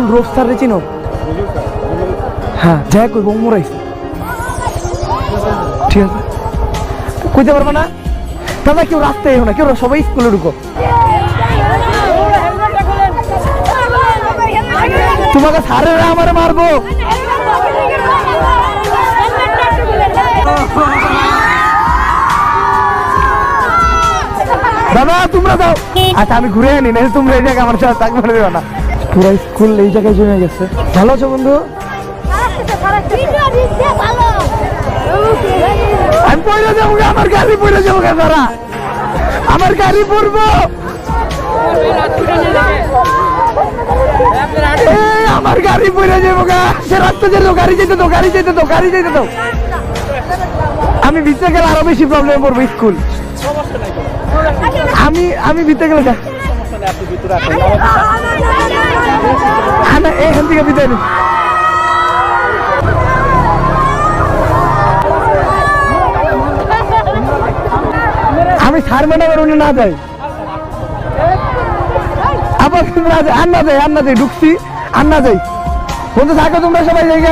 Nazrul roof sir রে চিনো? হ্যাঁ যাই কই বউ মরাইছে। ঠিক আছে কইতে পারবো না দাদা, কেউ রাস্তায় এলো না, কেউ সবাই স্কুলে ঢুকো। তোমাকে স্যারেরা আমার মারবো। দাদা তোমরা যাও। আচ্ছা আমি ঘুরে আনি না, তোমরা এই জায়গায় আমার সাথে থাকবে না। পুরো স্কুল এই জায়গায় জমে গেছে। ভালো আছো বন্ধু? আমি পড়ে যাবো, আমার গাড়ি পড়ে যাবো, দাদা আমার গাড়ি পড়বো, আমার গাড়ি পড়ে যাবো গা। সে রাস্তা যেত, গাড়ি যেতে তো, গাড়ি যেতে তো, গাড়ি যেতে তো। আমি ভিতরে গেলে আরো বেশি প্রবলেম পড়বো স্কুল। আমি ভিতরে গেলে এখান থেকে ভিতরে আমি সার ম্যাডামের উনি না যাই, আবার আন্না যাই ঢুকছি, আন্না যাই বন্ধু থাকো তোমরা সবাই জায়গা।